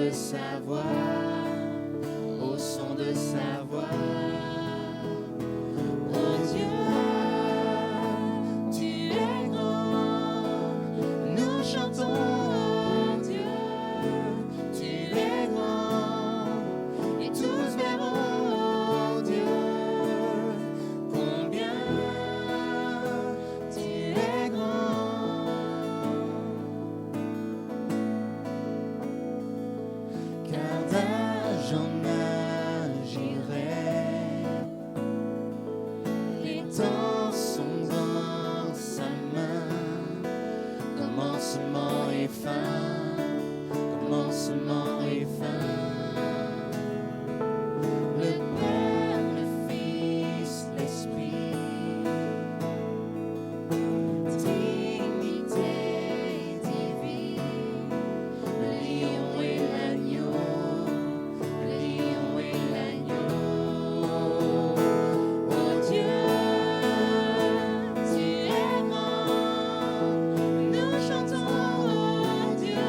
de sa voix, au son de sa voix. Oh Dieu, tu es grand, nous chantons, oh Dieu, tu es grand, et tous verront, oh Dieu, combien tu es grand. Car d'âge en âge j'irai, les temps sont dans sa main, commencement et fin, commencement et fin. Le Père, le Fils, l'Esprit, Trinité divine, le lion et l'agneau, le lion et l'agneau. Oh Dieu, tu es grand, nous chantons, oh Dieu,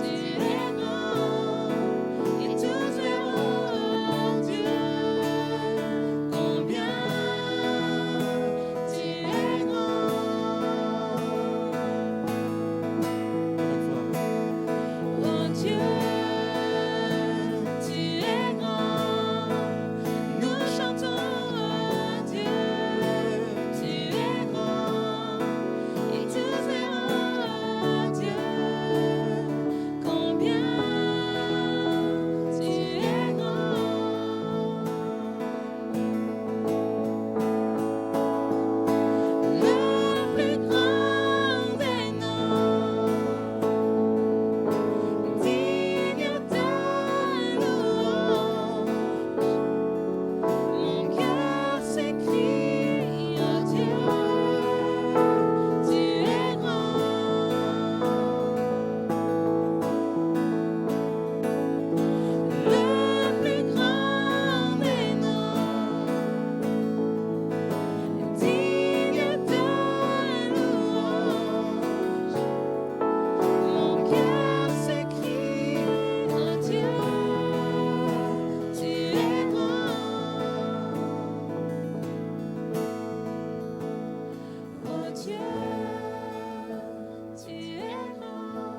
tu es grand, et tous verront, oh Dieu, combien tu es grand. Oh Dieu, tu es grand, nous chantons, oh Dieu, tu es grand, et tous verront, oh Dieu, combien tu es grand. Le plus grand des noms, digne de louange, mon cœur s'écrie, oh Dieu, tu es grand. Le plus grand des noms, digne de louange, mon cœur s'écrie, oh Dieu, tu es grand. Oh Dieu, tu es grand,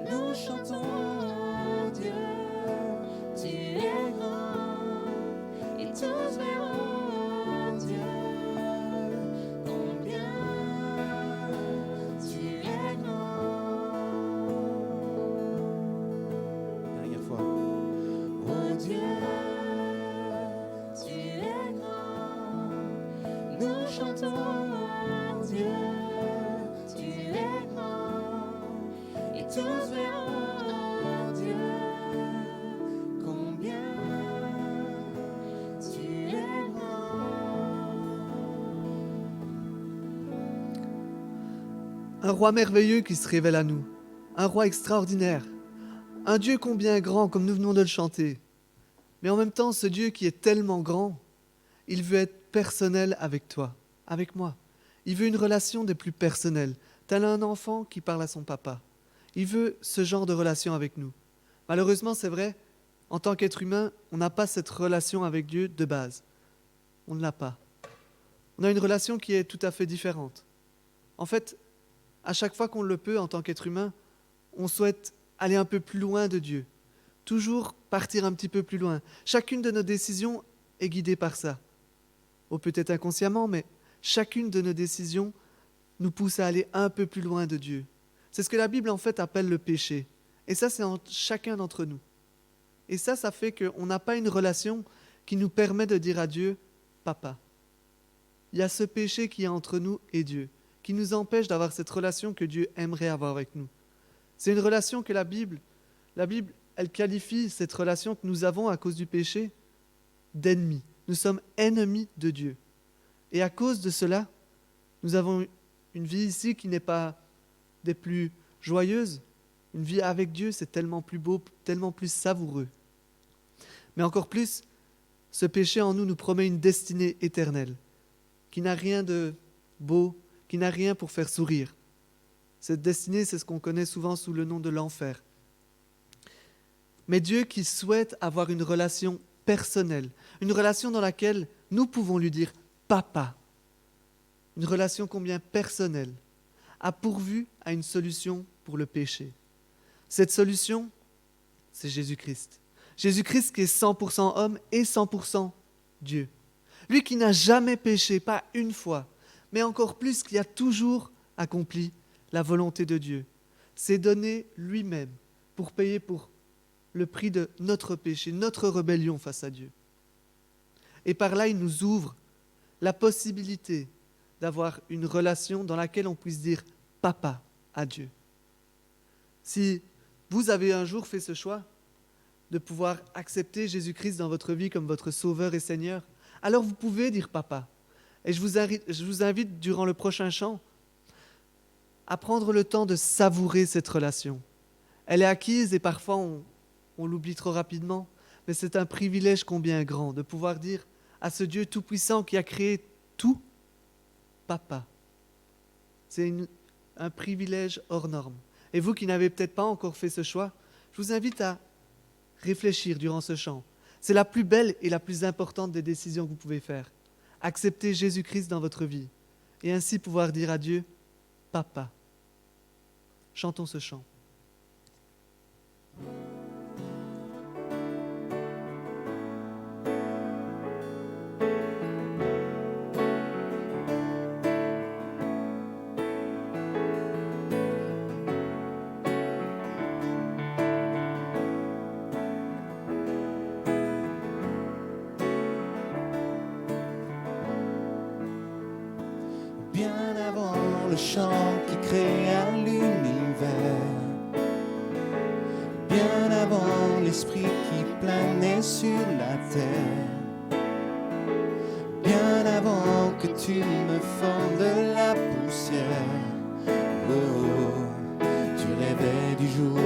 nous chantons, oh Dieu, tu es grand, et tous verront, oh Dieu, combien tu es grand. Dernière fois. Oh Dieu, tu es grand, nous chantons, oh Dieu, tu es grand, et tous verront, oh Dieu, combien tu es grand. Un roi merveilleux qui se révèle à nous, un roi extraordinaire, un Dieu combien grand comme nous venons de le chanter. Mais en même temps, ce Dieu qui est tellement grand, il veut être personnel avec toi, avec moi. Il veut une relation des plus personnelles, tel un enfant qui parle à son papa. Il veut ce genre de relation avec nous. Malheureusement, c'est vrai, en tant qu'être humain, on n'a pas cette relation avec Dieu de base. On ne l'a pas. On a une relation qui est tout à fait différente. En fait, à chaque fois qu'on le peut en tant qu'être humain, on souhaite aller un peu plus loin de Dieu. Toujours partir un petit peu plus loin. Chacune de nos décisions est guidée par ça. Ou peut-être inconsciemment, mais chacune de nos décisions nous pousse à aller un peu plus loin de Dieu. C'est ce que la Bible en fait appelle le péché. Et ça, c'est en chacun d'entre nous. Et ça fait qu'on n'a pas une relation qui nous permet de dire à Dieu « Papa ». Il y a ce péché qui est entre nous et Dieu, qui nous empêche d'avoir cette relation que Dieu aimerait avoir avec nous. C'est une relation que la Bible, elle qualifie cette relation que nous avons à cause du péché d'ennemi. Nous sommes ennemis de Dieu. Et à cause de cela, nous avons une vie ici qui n'est pas des plus joyeuses. Une vie avec Dieu, c'est tellement plus beau, tellement plus savoureux. Mais encore plus, ce péché en nous nous promet une destinée éternelle, qui n'a rien de beau, qui n'a rien pour faire sourire. Cette destinée, c'est ce qu'on connaît souvent sous le nom de l'enfer. mais Dieu qui souhaite avoir une relation personnelle, une relation dans laquelle nous pouvons lui dire « Papa », une relation combien personnelle, a pourvu à une solution pour le péché. Cette solution, c'est Jésus-Christ. Jésus-Christ qui est 100% homme et 100% Dieu. Lui qui n'a jamais péché, pas une fois, mais encore plus qui a toujours accompli la volonté de Dieu. S'est donné lui-même pour payer pour le prix de notre péché, notre rébellion face à Dieu. Et par là, il nous ouvre la possibilité d'avoir une relation dans laquelle on puisse dire « Papa » à Dieu. Si vous avez un jour fait ce choix de pouvoir accepter Jésus-Christ dans votre vie comme votre Sauveur et Seigneur, alors vous pouvez dire « Papa ». Et je vous invite durant le prochain chant à prendre le temps de savourer cette relation. Elle est acquise et parfois on l'oublie trop rapidement, mais c'est un privilège combien grand de pouvoir dire à ce Dieu tout-puissant qui a créé tout, Papa. C'est un privilège hors norme. Et vous qui n'avez peut-être pas encore fait ce choix, je vous invite à réfléchir durant ce chant. C'est la plus belle et la plus importante des décisions que vous pouvez faire. Accepter Jésus-Christ dans votre vie et ainsi pouvoir dire à Dieu, Papa. Chantons ce chant. Bien avant le chant qui créa l'univers, bien avant l'esprit qui planait sur la terre, bien avant que tu me formes de la poussière, oh, tu rêvais du jour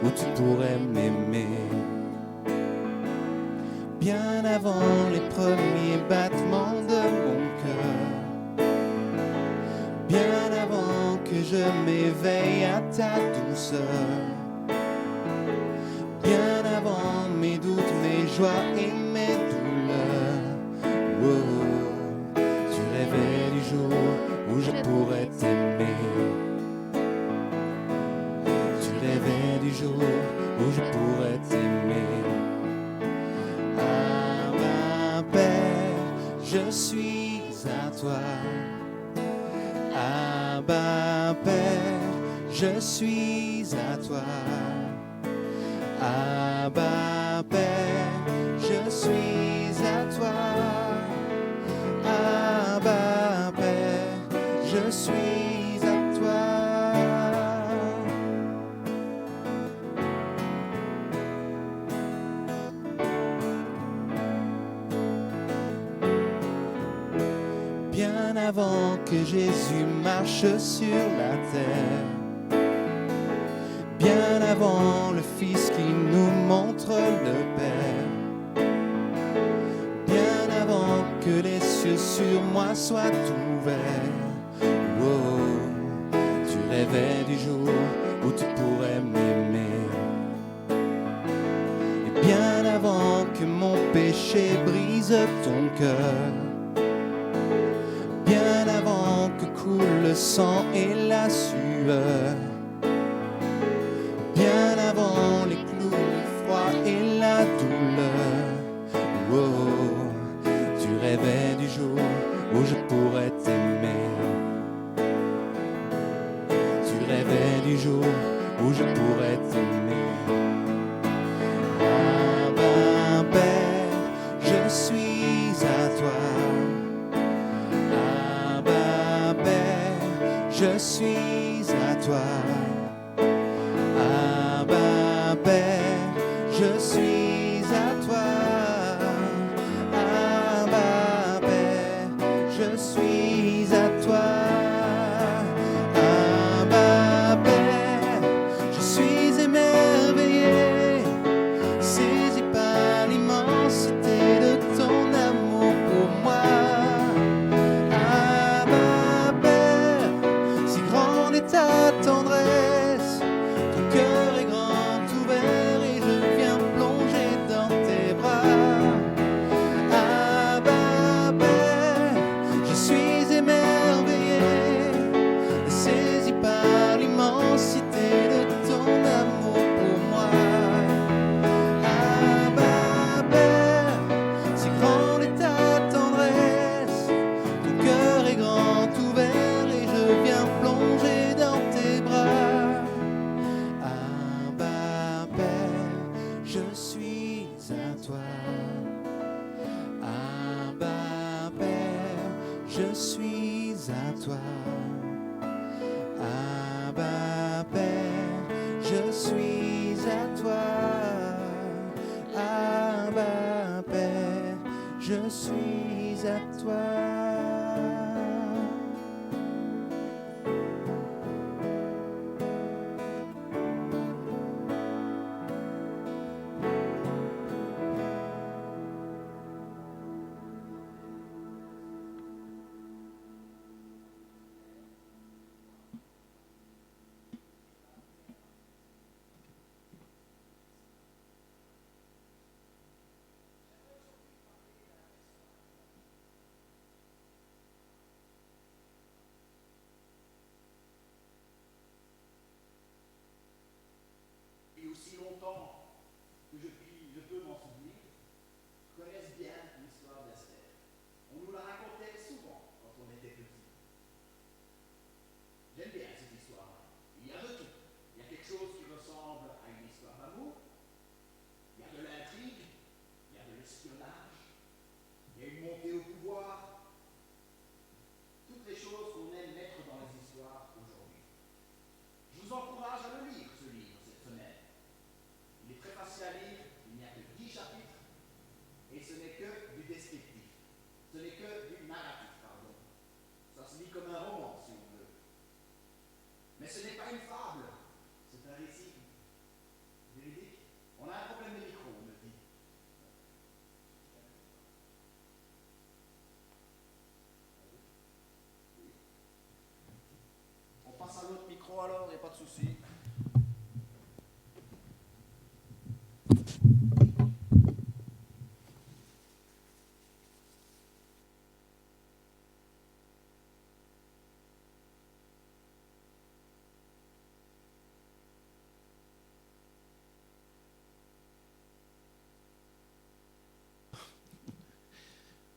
où tu pourrais m'aimer. Bien avant les premiers battements de mon cœur, bien avant que je m'éveille à ta douceur, bien avant mes doutes, mes joies et mes douleurs, oh, tu rêvais du jour où je pourrais t'aimer. Tu rêvais du jour où je pourrais t'aimer. Ah, ma Père, je suis à toi. Abba Père, je suis à toi. Abba Père, je suis à toi. Abba Père, je suis à toi. Bien avant que Jésus marche sur la terre, bien avant le Fils qui nous montre le Père, bien avant que les cieux sur moi soient ouverts, oh, tu rêvais du jour où tu pourrais m'aimer. Et bien avant que mon péché brise ton cœur, bien avant que coule le sang et la sueur, bien avant les clous, le froid et la douleur, oh, tu rêvais du jour où je pourrais t'aimer. Tu rêvais du jour où je pourrais t'aimer. Abba Père, je suis à toi. Je suis à toi. Abba Père, je suis à toi. Abba Père, je suis à toi. Abba Père, je suis émerveillé, saisi par l'immensité de ton amour pour moi. Ta tendresse. votre micro alors, il n'y a pas de souci.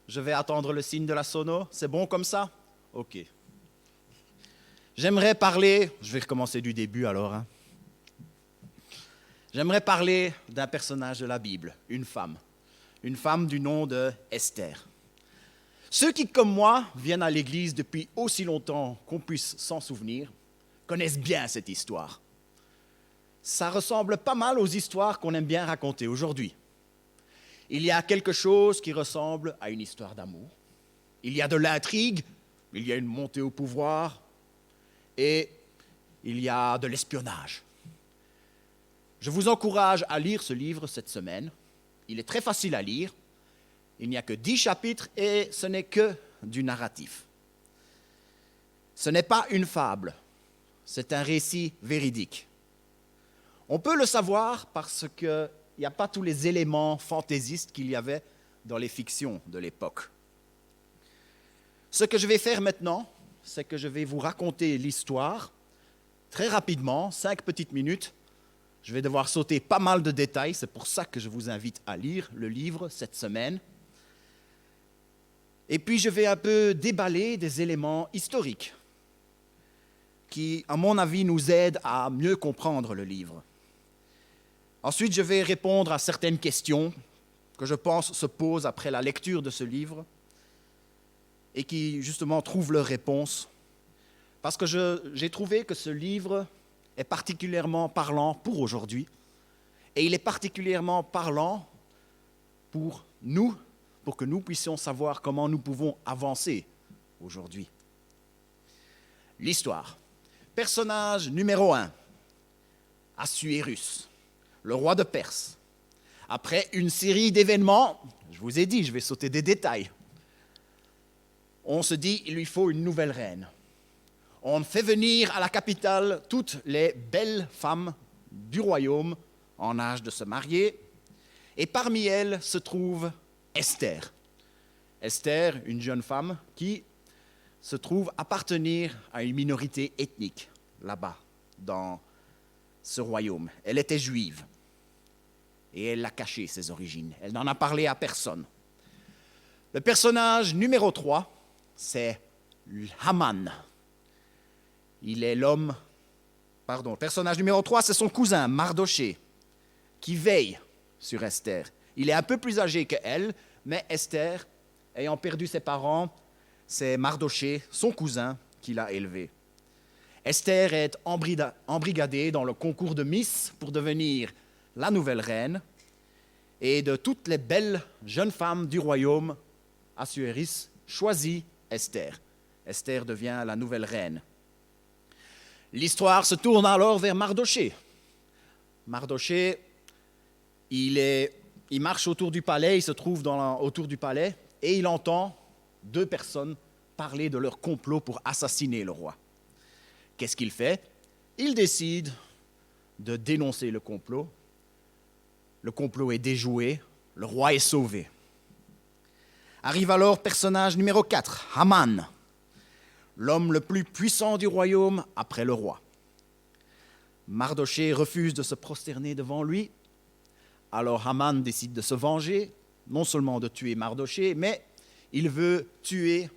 Je vais attendre le signe de la sono. C'est bon comme ça? Ok. J'aimerais parler, je vais recommencer du début alors. J'aimerais parler d'un personnage de la Bible, une femme du nom de Esther. Ceux qui, comme moi, viennent à l'église depuis aussi longtemps qu'on puisse s'en souvenir, connaissent bien cette histoire. Ça ressemble pas mal aux histoires qu'on aime bien raconter aujourd'hui. Il y a quelque chose qui ressemble à une histoire d'amour. Il y a de l'intrigue, il y a une montée au pouvoir et il y a de l'espionnage. Je vous encourage à lire ce livre cette semaine. Il est très facile à lire. Il n'y a que 10 chapitres et ce n'est que du narratif. Ce n'est pas une fable, c'est un récit véridique. On peut le savoir parce qu'il n'y a pas tous les éléments fantaisistes qu'il y avait dans les fictions de l'époque. Ce que je vais faire maintenant, c'est que je vais vous raconter l'histoire très rapidement, 5 petites minutes. Je vais devoir sauter pas mal de détails, c'est pour ça que je vous invite à lire le livre cette semaine. Et puis je vais un peu déballer des éléments historiques qui, à mon avis, nous aident à mieux comprendre le livre. Ensuite, je vais répondre à certaines questions que je pense se posent après la lecture de ce livre et qui, justement, trouvent leur réponse. Parce que j'ai trouvé que ce livre est particulièrement parlant pour aujourd'hui et il est particulièrement parlant pour nous, pour que nous puissions savoir comment nous pouvons avancer aujourd'hui. L'histoire. Personnage numéro 1, Assuérus, le roi de Perse. Après une série d'événements, je vous ai dit, je vais sauter des détails, on se dit qu'il lui faut une nouvelle reine. On fait venir à la capitale toutes les belles femmes du royaume en âge de se marier, et parmi elles se trouve Esther. Esther, une jeune femme qui se trouve appartenir à une minorité ethnique là-bas, dans ce royaume. Elle était juive et elle a caché ses origines. Elle n'en a parlé à personne. Le personnage numéro 3, c'est Haman. Le personnage numéro 3, c'est son cousin, Mardoché, qui veille sur Esther. Il est un peu plus âgé qu'elle, mais Esther, ayant perdu ses parents, c'est Mardoché, son cousin, qui l'a élevé. Esther est embrigadée dans le concours de Miss pour devenir la nouvelle reine. Et de toutes les belles jeunes femmes du royaume, Assuérus choisit Esther. Esther devient la nouvelle reine. L'histoire se tourne alors vers Mardoché. Mardoché, il marche autour du palais, il se trouve autour du palais et il entend 2 personnes parler de leur complot pour assassiner le roi. Qu'est-ce qu'il fait? Il décide de dénoncer le complot. Le complot est déjoué, le roi est sauvé. Arrive alors personnage numéro 4, Haman, l'homme le plus puissant du royaume après le roi. Mardoché refuse de se prosterner devant lui. Alors Haman décide de se venger, non seulement de tuer Mardoché, mais il veut tuer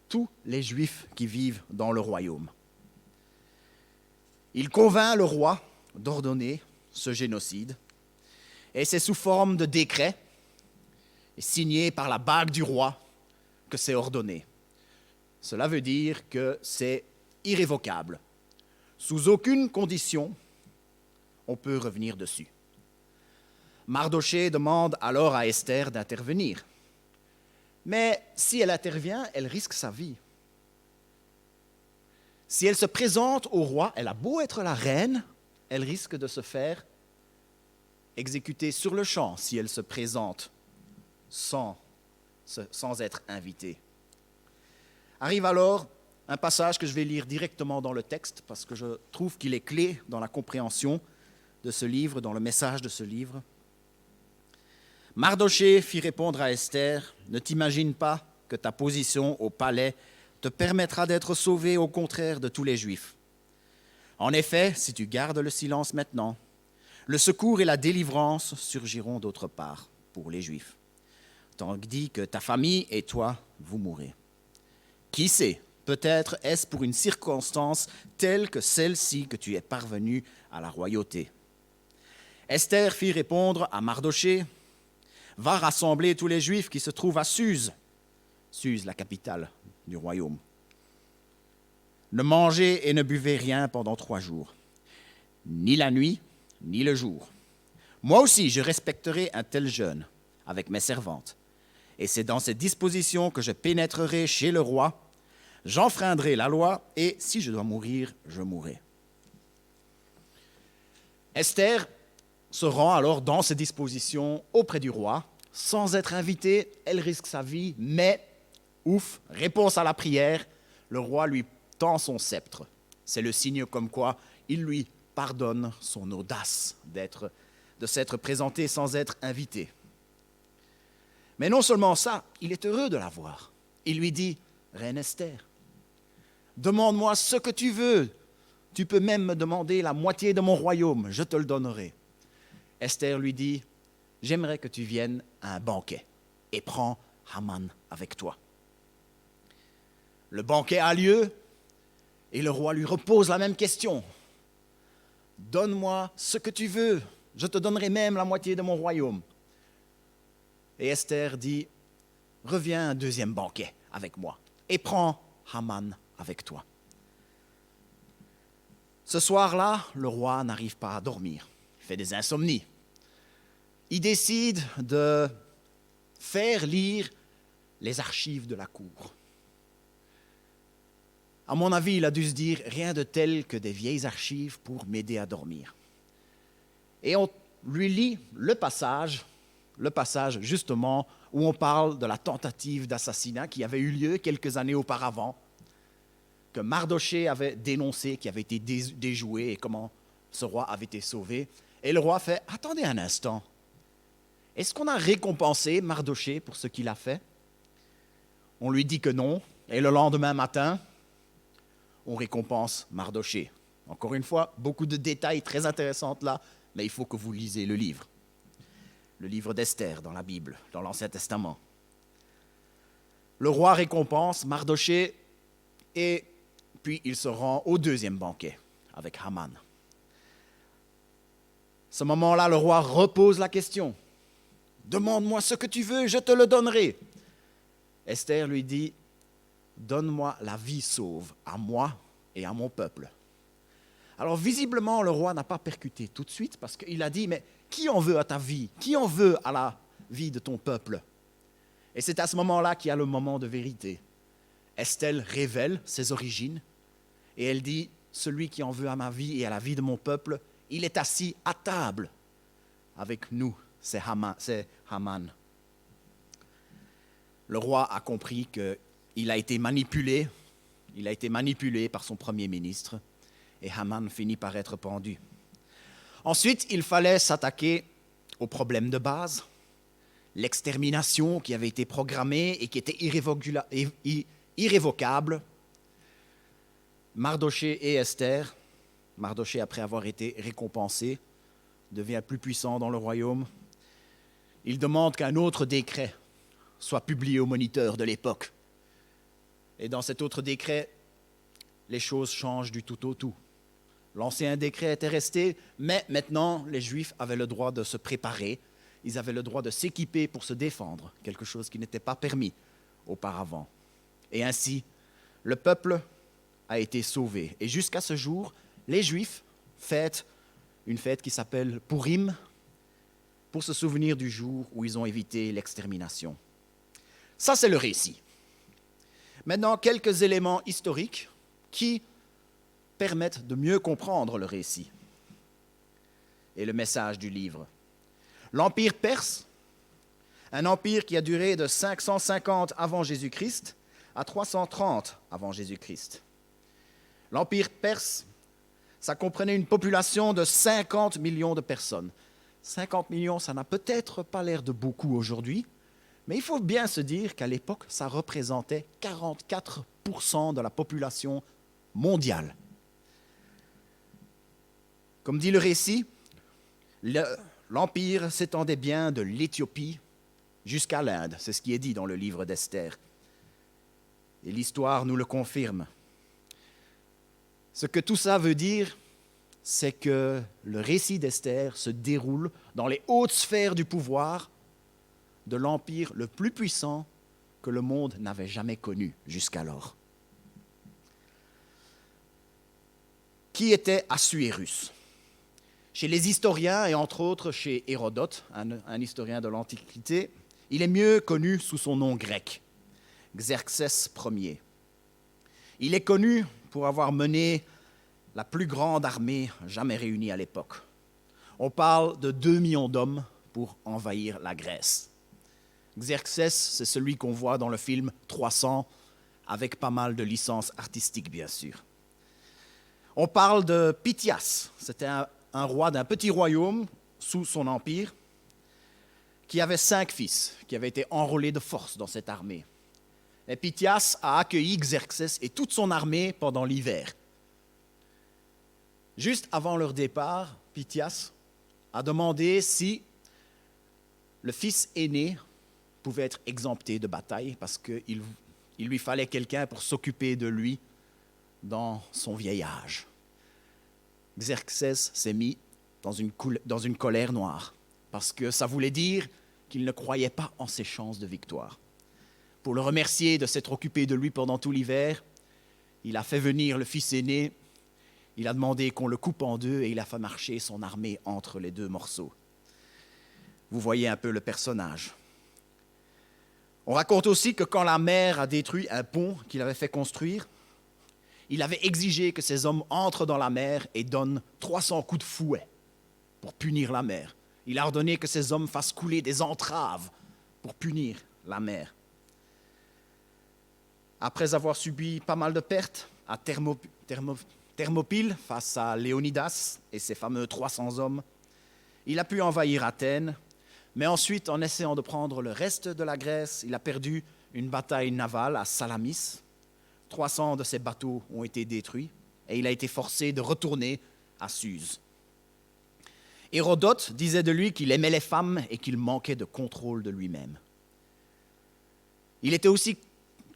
tous les Juifs qui vivent dans le royaume. Il convainc le roi d'ordonner ce génocide, et c'est sous forme de décret, et signé par la bague du roi, que c'est ordonné. Cela veut dire que c'est irrévocable. Sous aucune condition, on peut revenir dessus. Mardoché demande alors à Esther d'intervenir. Mais si elle intervient, elle risque sa vie. Si elle se présente au roi, elle a beau être la reine, elle risque de se faire exécuter sur le champ si elle se présente sans être invitée. Arrive alors un passage que je vais lire directement dans le texte parce que je trouve qu'il est clé dans la compréhension de ce livre, dans le message de ce livre. Mardochée fit répondre à Esther, « Ne t'imagine pas que ta position au palais te permettra d'être sauvée au contraire de tous les Juifs. En effet, si tu gardes le silence maintenant, le secours et la délivrance surgiront d'autre part pour les Juifs, tandis que ta famille et toi, vous mourrez. Qui sait, peut-être est-ce pour une circonstance telle que celle-ci que tu es parvenu à la royauté. » Esther fit répondre à Mardochée, « Va rassembler tous les Juifs qui se trouvent à Suse, Suse, la capitale du royaume. Ne mangez et ne buvez rien pendant 3 jours, ni la nuit, ni le jour. Moi aussi, je respecterai un tel jeûne avec mes servantes. Et c'est dans ces dispositions que je pénétrerai chez le roi, j'enfreindrai la loi, et si je dois mourir, je mourrai. » Esther se rend alors dans ces dispositions auprès du roi. Sans être invitée, elle risque sa vie, mais, ouf, réponse à la prière, le roi lui tend son sceptre. C'est le signe comme quoi il lui pardonne son audace de s'être présenté sans être invité. Mais non seulement ça, il est heureux de la voir. Il lui dit, « Reine Esther, demande-moi ce que tu veux. Tu peux même me demander la moitié de mon royaume, je te le donnerai. » Esther lui dit, « J'aimerais que tu viennes à un banquet et prends Haman avec toi. » Le banquet a lieu et le roi lui repose la même question. « Donne-moi ce que tu veux, je te donnerai même la moitié de mon royaume. » Et Esther dit, « Reviens à un 2e banquet avec moi et prends Haman avec toi. » Ce soir-là, le roi n'arrive pas à dormir. Il fait des insomnies. Il décide de faire lire les archives de la cour. À mon avis, il a dû se dire rien de tel que des vieilles archives pour m'aider à dormir. Et on lui lit le passage justement où on parle de la tentative d'assassinat qui avait eu lieu quelques années auparavant, que Mardochée avait dénoncé, qui avait été déjoué et comment ce roi avait été sauvé. Et le roi fait, attendez un instant, est-ce qu'on a récompensé Mardochée pour ce qu'il a fait? On lui dit que non, et le lendemain matin, on récompense Mardochée. Encore une fois, beaucoup de détails très intéressants là, mais il faut que vous lisez le livre d'Esther dans la Bible, dans l'Ancien Testament. Le roi récompense Mardochée et puis il se rend au 2e banquet avec Haman. Ce moment-là, le roi repose la question. « Demande-moi ce que tu veux, je te le donnerai. » Esther lui dit, « Donne-moi la vie sauve à moi et à mon peuple. » Alors visiblement, le roi n'a pas percuté tout de suite parce qu'il a dit, « Mais qui en veut à ta vie? Qui en veut à la vie de ton peuple ?» Et c'est à ce moment-là qu'il y a le moment de vérité. Esther révèle ses origines et elle dit, « Celui qui en veut à ma vie et à la vie de mon peuple, il est assis à table avec nous, c'est Haman. » Le roi a compris qu'il a été manipulé par son premier ministre et Haman finit par être pendu. Ensuite, il fallait s'attaquer au problème de base, l'extermination qui avait été programmée et qui était irrévocable. Mardochée et Esther, Mardochée, après avoir été récompensé, devient plus puissant dans le royaume. Il demande qu'un autre décret soit publié au Moniteur de l'époque. Et dans cet autre décret, les choses changent du tout au tout. L'ancien décret était resté, mais maintenant, les Juifs avaient le droit de se préparer, ils avaient le droit de s'équiper pour se défendre, quelque chose qui n'était pas permis auparavant. Et ainsi, le peuple a été sauvé. Et jusqu'à ce jour, les Juifs fêtent une fête qui s'appelle Purim, pour se souvenir du jour où ils ont évité l'extermination. Ça, c'est le récit. Maintenant, quelques éléments historiques qui permettent de mieux comprendre le récit et le message du livre. L'Empire perse, un empire qui a duré de 550 avant Jésus-Christ à 330 avant Jésus-Christ. L'Empire perse, ça comprenait une population de 50 millions de personnes. 50 millions, ça n'a peut-être pas l'air de beaucoup aujourd'hui, mais il faut bien se dire qu'à l'époque, ça représentait 44% de la population mondiale. Comme dit le récit, l'Empire s'étendait bien de l'Éthiopie jusqu'à l'Inde. C'est ce qui est dit dans le livre d'Esther. Et l'histoire nous le confirme. Ce que tout ça veut dire, c'est que le récit d'Esther se déroule dans les hautes sphères du pouvoir de l'empire le plus puissant que le monde n'avait jamais connu jusqu'alors. Qui était Assuérus ? Chez les historiens, et entre autres chez Hérodote, un historien de l'Antiquité, il est mieux connu sous son nom grec, Xerxès Ier. Il est connu pour avoir mené la plus grande armée jamais réunie à l'époque. On parle de 2 millions d'hommes pour envahir la Grèce. Xerxès, c'est celui qu'on voit dans le film 300, avec pas mal de licences artistiques, bien sûr. On parle de Pythias, c'était un roi d'un petit royaume sous son empire, qui avait 5 fils, qui avaient été enrôlés de force dans cette armée. Et Pythias a accueilli Xerxès et toute son armée pendant l'hiver. Juste avant leur départ, Pythias a demandé si le fils aîné pouvait être exempté de bataille parce qu'il lui fallait quelqu'un pour s'occuper de lui dans son vieil âge. Xerxès s'est mis dans une colère noire parce que ça voulait dire qu'il ne croyait pas en ses chances de victoire. Pour le remercier de s'être occupé de lui pendant tout l'hiver, il a fait venir le fils aîné, il a demandé qu'on le coupe en deux et il a fait marcher son armée entre les 2 morceaux. Vous voyez un peu le personnage. On raconte aussi que quand la mer a détruit un pont qu'il avait fait construire, il avait exigé que ses hommes entrent dans la mer et donnent 300 coups de fouet pour punir la mer. Il a ordonné que ses hommes fassent couler des entraves pour punir la mer. Après avoir subi pas mal de pertes à Thermopyle face à Léonidas et ses fameux 300 hommes, il a pu envahir Athènes, mais ensuite, en essayant de prendre le reste de la Grèce, il a perdu une bataille navale à Salamis. 300 de ses bateaux ont été détruits et il a été forcé de retourner à Suse. Hérodote disait de lui qu'il aimait les femmes et qu'il manquait de contrôle de lui-même. Il était aussi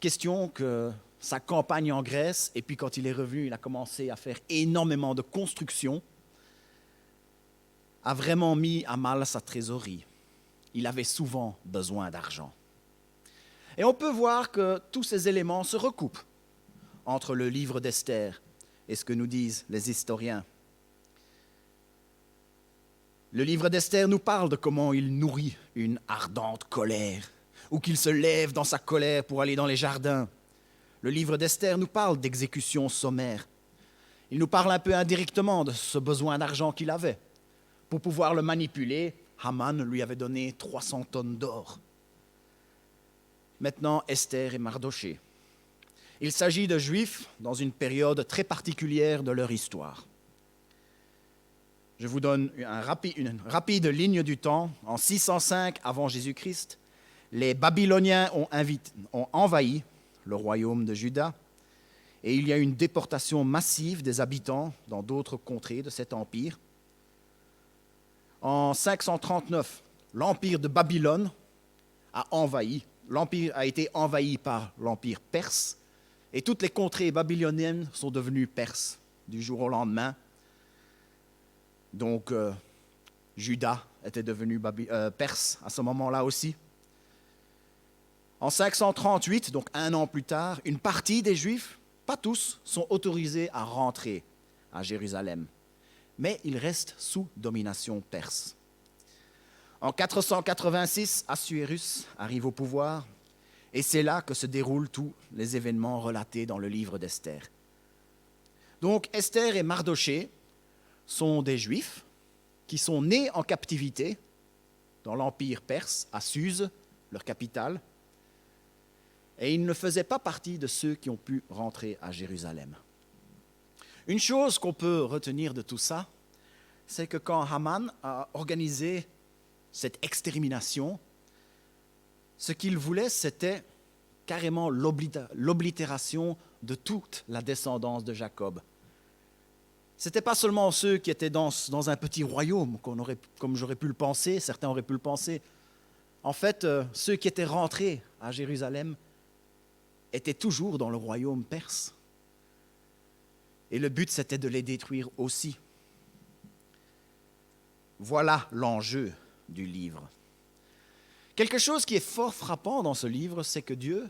question que sa campagne en Grèce, et puis quand il est revenu, il a commencé à faire énormément de constructions, a vraiment mis à mal sa trésorerie. Il avait souvent besoin d'argent. Et on peut voir que tous ces éléments se recoupent entre le livre d'Esther et ce que nous disent les historiens. Le livre d'Esther nous parle de comment il nourrit une ardente colère, ou qu'il se lève dans sa colère pour aller dans les jardins. Le livre d'Esther nous parle d'exécution sommaire. Il nous parle un peu indirectement de ce besoin d'argent qu'il avait. Pour pouvoir le manipuler, Haman lui avait donné 300 tonnes d'or. Maintenant, Esther et Mardochée. Il s'agit de Juifs dans une période très particulière de leur histoire. Je vous donne une rapide ligne du temps. En 605 avant Jésus-Christ, les Babyloniens ont envahi le royaume de Juda et il y a eu une déportation massive des habitants dans d'autres contrées de cet empire. En 539, l'empire de Babylone a envahi. L'empire a été envahi par l'empire perse et toutes les contrées babyloniennes sont devenues perses du jour au lendemain. Donc, Juda était devenu perse à ce moment-là aussi. En 538, donc 1 an plus tard, une partie des Juifs, pas tous, sont autorisés à rentrer à Jérusalem. Mais ils restent sous domination perse. En 486, Assuérus arrive au pouvoir et c'est là que se déroulent tous les événements relatés dans le livre d'Esther. Donc Esther et Mardochée sont des Juifs qui sont nés en captivité dans l'empire perse, à Suse, leur capitale. et il ne faisait pas partie de ceux qui ont pu rentrer à Jérusalem. Une chose qu'on peut retenir de tout ça, c'est que quand Haman a organisé cette extermination, ce qu'il voulait, c'était carrément l'oblitération de toute la descendance de Jacob. Ce n'était pas seulement ceux qui étaient dans un petit royaume, comme j'aurais pu le penser, certains auraient pu le penser. En fait, ceux qui étaient rentrés à Jérusalem étaient toujours dans le royaume perse. Et le but, c'était de les détruire aussi. Voilà l'enjeu du livre. Quelque chose qui est fort frappant dans ce livre, c'est que Dieu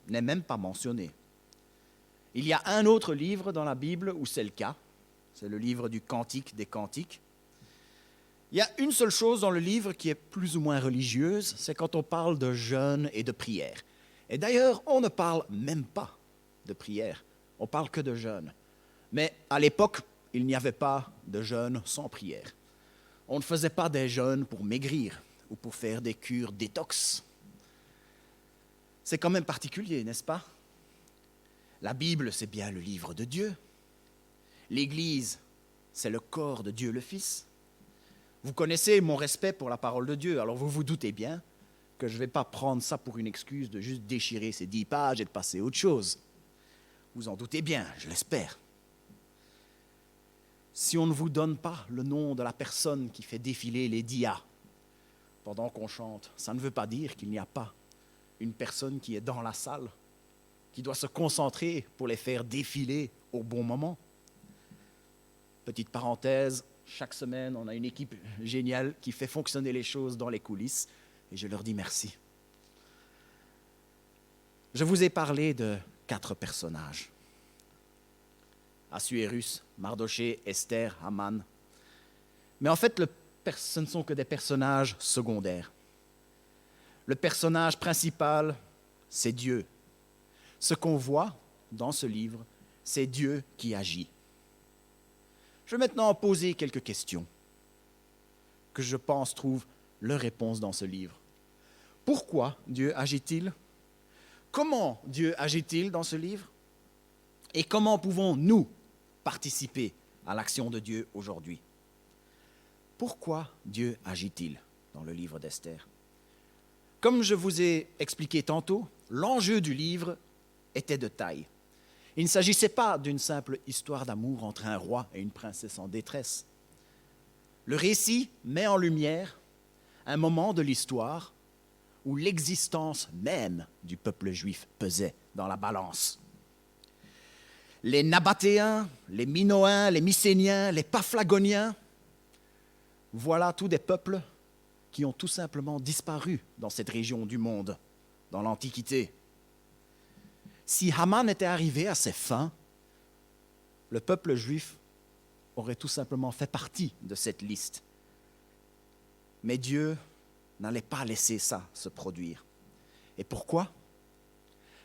n'est même pas mentionné. Il y a un autre livre dans la Bible où c'est le cas, c'est le livre du Cantique des Cantiques. Il y a une seule chose dans le livre qui est plus ou moins religieuse, c'est quand on parle de jeûne et de prière. Et d'ailleurs, on ne parle même pas de prière, on parle que de jeûne. Mais à l'époque, il n'y avait pas de jeûne sans prière. On ne faisait pas des jeûnes pour maigrir ou pour faire des cures détox. C'est quand même particulier, n'est-ce pas? La Bible, c'est bien le livre de Dieu. L'Église, c'est le corps de Dieu le Fils. Vous connaissez mon respect pour la parole de Dieu, alors vous vous doutez bien que je ne vais pas prendre ça pour une excuse de juste déchirer ces 10 pages et de passer à autre chose. Vous en doutez bien, je l'espère. Si on ne vous donne pas le nom de la personne qui fait défiler les dias pendant qu'on chante, ça ne veut pas dire qu'il n'y a pas une personne qui est dans la salle, qui doit se concentrer pour les faire défiler au bon moment. Petite parenthèse, chaque semaine, on a une équipe géniale qui fait fonctionner les choses dans les coulisses et je leur dis merci. Je vous ai parlé de 4 personnages. Assuérus, Mardochée, Esther, Haman. Mais en fait, ce ne sont que des personnages secondaires. Le personnage principal, c'est Dieu. Ce qu'on voit dans ce livre, c'est Dieu qui agit. Je vais maintenant poser quelques questions que je pense trouvent leur réponse dans ce livre. Pourquoi Dieu agit-il? Comment Dieu agit-il dans ce livre? Et comment pouvons-nous participer à l'action de Dieu aujourd'hui? Pourquoi Dieu agit-il dans le livre d'Esther? Comme je vous ai expliqué tantôt, l'enjeu du livre était de taille. Il ne s'agissait pas d'une simple histoire d'amour entre un roi et une princesse en détresse. Le récit met en lumière un moment de l'histoire où l'existence même du peuple juif pesait dans la balance. Les Nabatéens, les Minoens, les Mycéniens, les Paphlagoniens, voilà tous des peuples qui ont tout simplement disparu dans cette région du monde, dans l'Antiquité. Si Haman était arrivé à ses fins, le peuple juif aurait tout simplement fait partie de cette liste. Mais Dieu n'allait pas laisser ça se produire. Et pourquoi?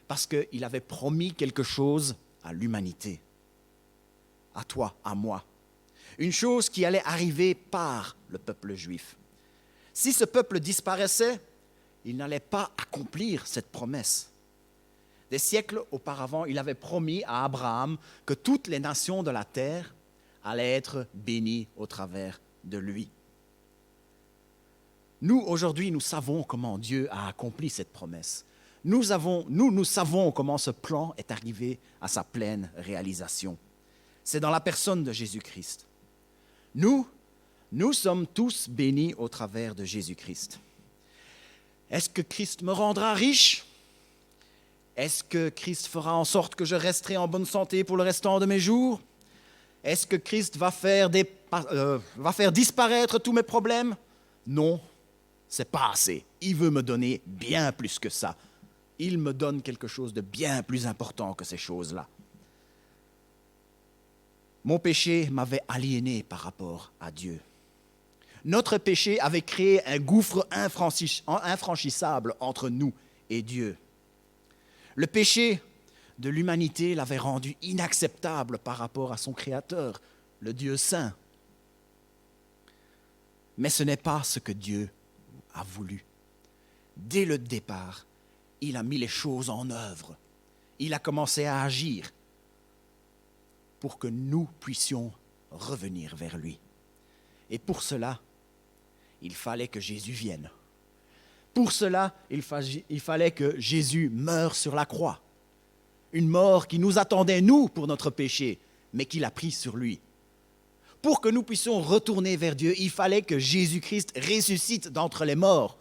Parce qu'il avait promis quelque chose à l'humanité, à toi, à moi. Une chose qui allait arriver par le peuple juif. Si ce peuple disparaissait, il n'allait pas accomplir cette promesse. Des siècles auparavant, il avait promis à Abraham que toutes les nations de la terre allaient être bénies au travers de lui. Nous, aujourd'hui, nous savons comment Dieu a accompli cette promesse. Nous savons comment ce plan est arrivé à sa pleine réalisation. C'est dans la personne de Jésus-Christ. Nous sommes tous bénis au travers de Jésus-Christ. Est-ce que Christ me rendra riche? Est-ce que Christ fera en sorte que je resterai en bonne santé pour le restant de mes jours? Est-ce que Christ va faire disparaître tous mes problèmes? Non, c'est pas assez. Il veut me donner bien plus que ça. Il me donne quelque chose de bien plus important que ces choses-là. Mon péché m'avait aliéné par rapport à Dieu. Notre péché avait créé un gouffre infranchissable entre nous et Dieu. Le péché de l'humanité l'avait rendu inacceptable par rapport à son Créateur, le Dieu saint. Mais ce n'est pas ce que Dieu a voulu. Dès le départ, il a mis les choses en œuvre. Il a commencé à agir pour que nous puissions revenir vers lui. Et pour cela, il fallait que Jésus vienne. Pour cela, il fallait que Jésus meure sur la croix. Une mort qui nous attendait, nous, pour notre péché, mais qu'il a pris sur lui. Pour que nous puissions retourner vers Dieu, il fallait que Jésus-Christ ressuscite d'entre les morts,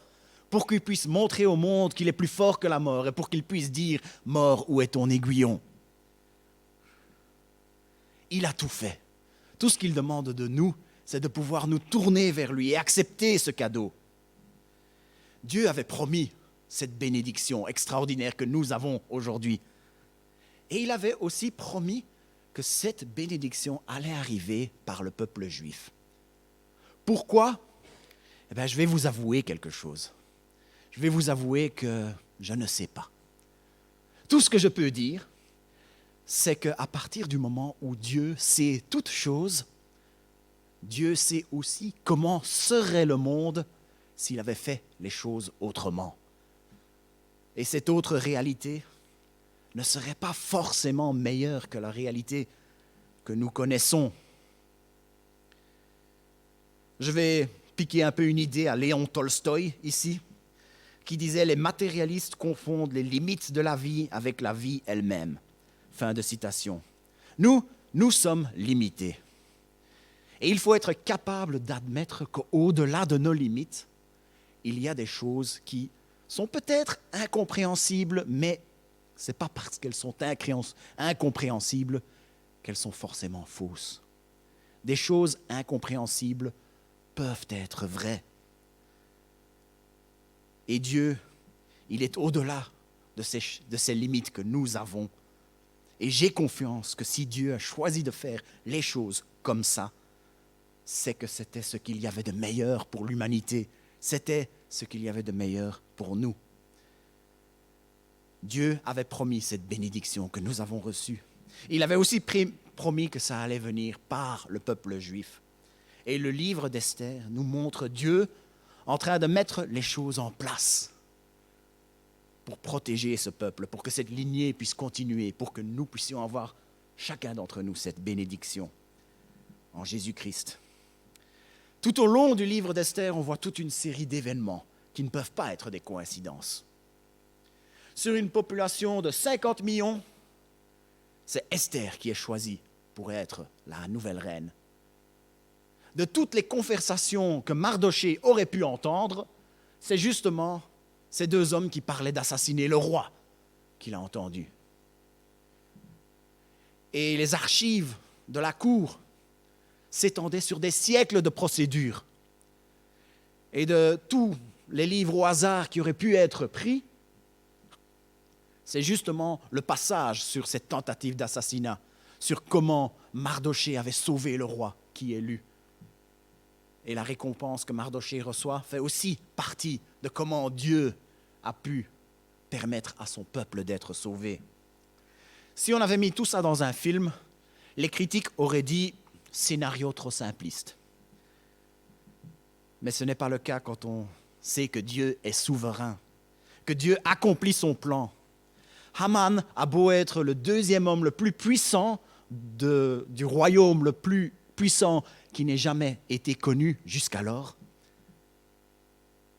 pour qu'il puisse montrer au monde qu'il est plus fort que la mort et pour qu'il puisse dire « Mort, où est ton aiguillon ?» Il a tout fait. Tout ce qu'il demande de nous, c'est de pouvoir nous tourner vers lui et accepter ce cadeau. Dieu avait promis cette bénédiction extraordinaire que nous avons aujourd'hui. Et il avait aussi promis que cette bénédiction allait arriver par le peuple juif. Pourquoi ? Eh bien, je vais vous avouer quelque chose. Je vais vous avouer que je ne sais pas. Tout ce que je peux dire, c'est qu'à partir du moment où Dieu sait toutes choses, Dieu sait aussi comment serait le monde s'il avait fait les choses autrement. Et cette autre réalité ne serait pas forcément meilleure que la réalité que nous connaissons. Je vais piquer un peu une idée à Léon Tolstoï ici, qui disait « Les matérialistes confondent les limites de la vie avec la vie elle-même. » Fin de citation. Nous sommes limités. Et il faut être capable d'admettre qu'au-delà de nos limites, il y a des choses qui sont peut-être incompréhensibles, mais ce n'est pas parce qu'elles sont incompréhensibles qu'elles sont forcément fausses. Des choses incompréhensibles peuvent être vraies. Et Dieu, il est au-delà de ces limites que nous avons. Et j'ai confiance que si Dieu a choisi de faire les choses comme ça, c'est que c'était ce qu'il y avait de meilleur pour l'humanité. C'était ce qu'il y avait de meilleur pour nous. Dieu avait promis cette bénédiction que nous avons reçue. Il avait aussi promis que ça allait venir par le peuple juif. Et le livre d'Esther nous montre Dieu en train de mettre les choses en place pour protéger ce peuple, pour que cette lignée puisse continuer, pour que nous puissions avoir, chacun d'entre nous, cette bénédiction en Jésus-Christ. Tout au long du livre d'Esther, on voit toute une série d'événements qui ne peuvent pas être des coïncidences. Sur une population de 50 millions, c'est Esther qui est choisie pour être la nouvelle reine. De toutes les conversations que Mardochée aurait pu entendre, c'est justement ces deux hommes qui parlaient d'assassiner le roi qu'il a entendu. Et les archives de la cour s'étendaient sur des siècles de procédures. Et de tous les livres au hasard qui auraient pu être pris, c'est justement le passage sur cette tentative d'assassinat, sur comment Mardochée avait sauvé le roi qui est lu. Et la récompense que Mardochée reçoit fait aussi partie de comment Dieu a pu permettre à son peuple d'être sauvé. Si on avait mis tout ça dans un film, les critiques auraient dit « scénario trop simpliste ». Mais ce n'est pas le cas quand on sait que Dieu est souverain, que Dieu accomplit son plan. Haman a beau être le deuxième homme le plus puissant du royaume le plus puissant qui n'ait jamais été connu jusqu'alors,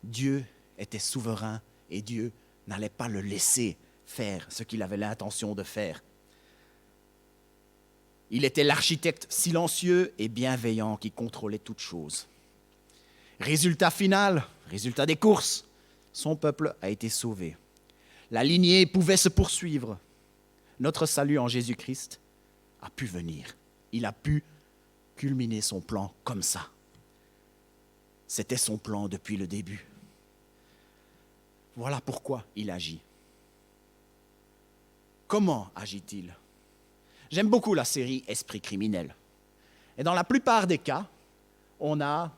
Dieu était souverain et Dieu n'allait pas le laisser faire ce qu'il avait l'intention de faire. Il était l'architecte silencieux et bienveillant qui contrôlait toutes choses. Résultat final, résultat des courses, son peuple a été sauvé. La lignée pouvait se poursuivre. Notre salut en Jésus-Christ a pu venir. Il a pu culminer son plan comme ça. C'était son plan depuis le début. Voilà pourquoi il agit. Comment agit-il ? J'aime beaucoup la série Esprit criminel. Et dans la plupart des cas, on a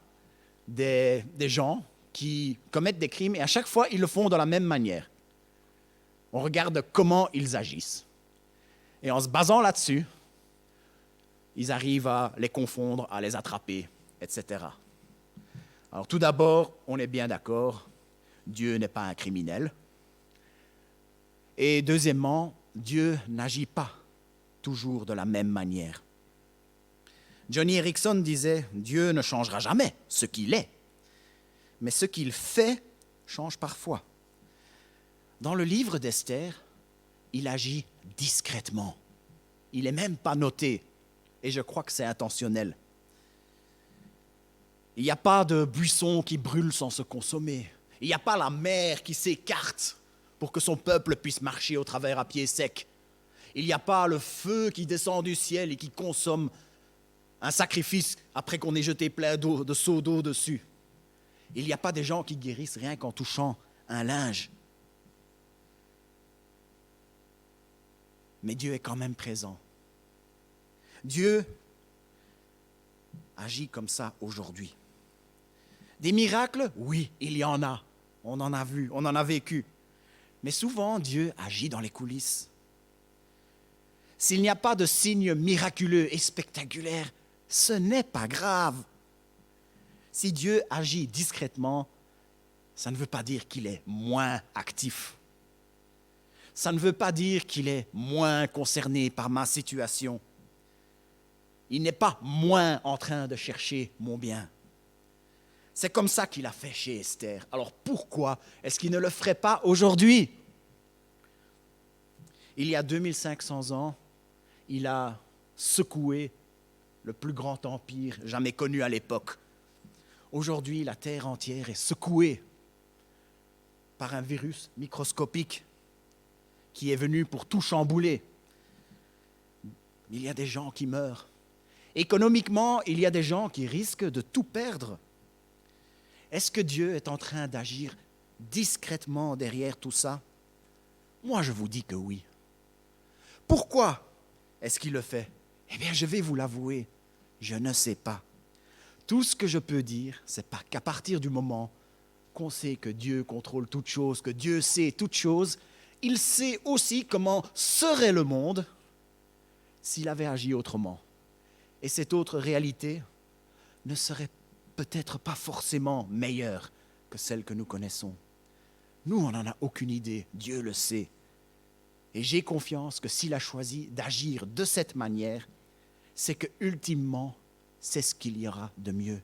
des gens qui commettent des crimes et à chaque fois, ils le font de la même manière. On regarde comment ils agissent. Et en se basant là-dessus, ils arrivent à les confondre, à les attraper, etc. Alors tout d'abord, on est bien d'accord, Dieu n'est pas un criminel. Et deuxièmement, Dieu n'agit pas toujours de la même manière. Johnny Erickson disait « Dieu ne changera jamais ce qu'il est, mais ce qu'il fait change parfois. » Dans le livre d'Esther, il agit discrètement. Il n'est même pas noté, et je crois que c'est intentionnel. Il n'y a pas de buisson qui brûle sans se consommer. Il n'y a pas la mer qui s'écarte pour que son peuple puisse marcher au travers à pied sec. Il n'y a pas le feu qui descend du ciel et qui consomme un sacrifice après qu'on ait jeté plein d'eau, de seaux d'eau dessus. Il n'y a pas des gens qui guérissent rien qu'en touchant un linge. Mais Dieu est quand même présent. Dieu agit comme ça aujourd'hui. Des miracles, oui, il y en a. On en a vu, on en a vécu. Mais souvent, Dieu agit dans les coulisses. S'il n'y a pas de signes miraculeux et spectaculaires, ce n'est pas grave. Si Dieu agit discrètement, ça ne veut pas dire qu'il est moins actif. Ça ne veut pas dire qu'il est moins concerné par ma situation. Il n'est pas moins en train de chercher mon bien. C'est comme ça qu'il a fait chez Esther. Alors pourquoi est-ce qu'il ne le ferait pas aujourd'hui? Il y a 2500 ans, il a secoué le plus grand empire jamais connu à l'époque. Aujourd'hui, la terre entière est secouée par un virus microscopique qui est venu pour tout chambouler. Il y a des gens qui meurent. Économiquement, il y a des gens qui risquent de tout perdre. Est-ce que Dieu est en train d'agir discrètement derrière tout ça? Moi, je vous dis que oui. Pourquoi est-ce qu'il le fait? Eh bien, je vais vous l'avouer, je ne sais pas. Tout ce que je peux dire, c'est qu'à partir du moment qu'on sait que Dieu contrôle toutes choses, que Dieu sait toutes choses, il sait aussi comment serait le monde s'il avait agi autrement. Et cette autre réalité ne serait peut-être pas forcément meilleure que celle que nous connaissons. Nous, on n'en a aucune idée, Dieu le sait. Et j'ai confiance que s'il a choisi d'agir de cette manière, c'est que ultimement, c'est ce qu'il y aura de mieux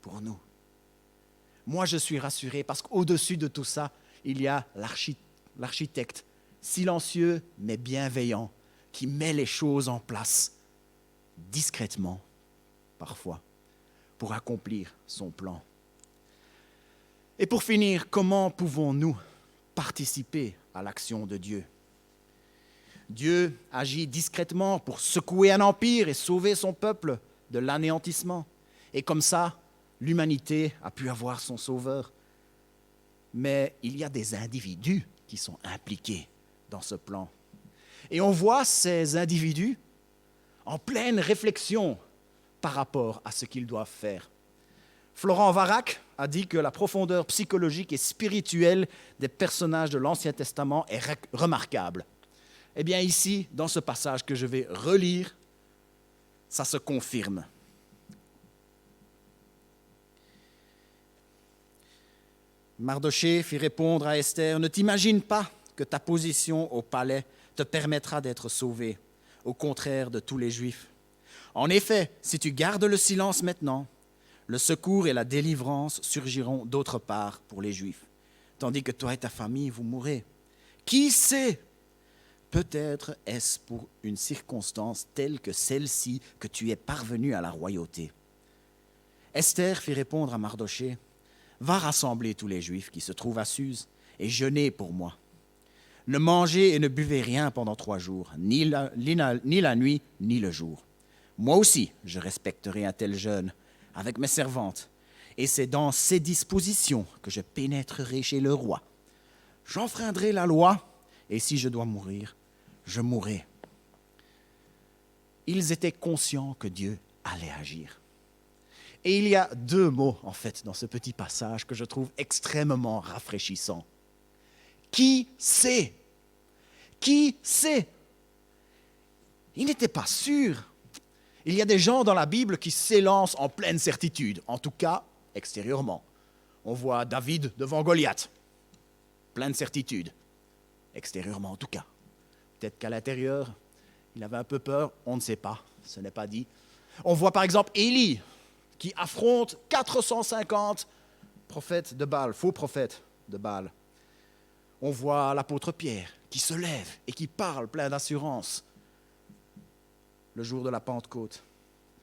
pour nous. Moi, je suis rassuré parce qu'au-dessus de tout ça, il y a l'architecte, silencieux mais bienveillant, qui met les choses en place, discrètement, parfois, pour accomplir son plan. Et pour finir, comment pouvons-nous participer à l'action de Dieu? Dieu agit discrètement pour secouer un empire et sauver son peuple de l'anéantissement. Et comme ça, l'humanité a pu avoir son sauveur. Mais il y a des individus qui sont impliqués dans ce plan. Et on voit ces individus en pleine réflexion par rapport à ce qu'ils doivent faire. Florent Varac a dit que la profondeur psychologique et spirituelle des personnages de l'Ancien Testament est remarquable. Eh bien ici, dans ce passage que je vais relire, ça se confirme. Mardochée fit répondre à Esther, « Ne t'imagine pas que ta position au palais te permettra d'être sauvée, au contraire de tous les Juifs. En effet, si tu gardes le silence maintenant, le secours et la délivrance surgiront d'autre part pour les Juifs, tandis que toi et ta famille, vous mourrez. Qui sait? Peut-être est-ce pour une circonstance telle que celle-ci que tu es parvenu à la royauté. » Esther fit répondre à Mardochée, « Va rassembler tous les Juifs qui se trouvent à Suse et jeûnez pour moi. Ne mangez et ne buvez rien pendant 3 jours, ni la nuit, ni le jour. Moi aussi, je respecterai un tel jeûne avec mes servantes, et c'est dans ces dispositions que je pénétrerai chez le roi. J'enfreindrai la loi, et si je dois mourir, je mourrai. » Ils étaient conscients que Dieu allait agir. Et il y a 2 mots, en fait, dans ce petit passage que je trouve extrêmement rafraîchissants. Qui sait? Qui sait? Il n'était pas sûr. Il y a des gens dans la Bible qui s'élancent en pleine certitude, en tout cas extérieurement. On voit David devant Goliath, pleine certitude. extérieurement en tout cas. Peut-être qu'à l'intérieur, il avait un peu peur, on ne sait pas, ce n'est pas dit. On voit par exemple Élie qui affronte 450 prophètes de Baal, faux prophètes de Baal. On voit l'apôtre Pierre qui se lève et qui parle plein d'assurance le jour de la Pentecôte.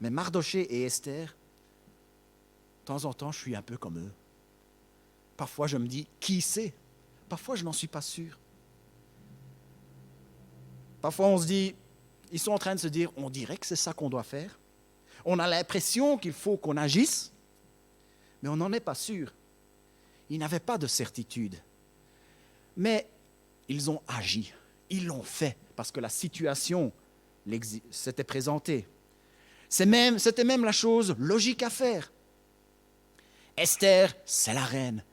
Mais Mardochée et Esther, de temps en temps, je suis un peu comme eux. Parfois, je me dis, qui sait? Parfois, je n'en suis pas sûr. Parfois, on se dit, ils sont en train de se dire, on dirait que c'est ça qu'on doit faire. On a l'impression qu'il faut qu'on agisse, mais on n'en est pas sûr. Ils n'avaient pas de certitude. Mais ils ont agi, ils l'ont fait, parce que la situation s'était présentée. C'était même la chose logique à faire. Esther, c'est la reine.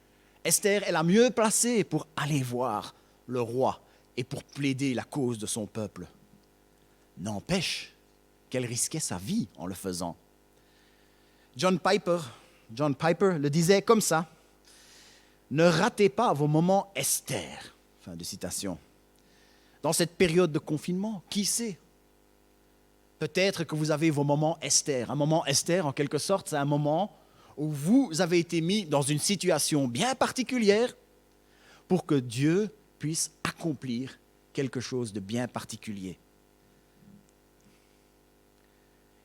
Esther est la mieux placée pour aller voir le roi et pour plaider la cause de son peuple. N'empêche qu'elle risquait sa vie en le faisant. John Piper le disait comme ça. Ne ratez pas vos moments Esther. Fin de citation. Dans cette période de confinement, qui sait? Peut-être que vous avez vos moments Esther. Un moment Esther, en quelque sorte, c'est un moment où vous avez été mis dans une situation bien particulière pour que Dieu puisse accomplir quelque chose de bien particulier.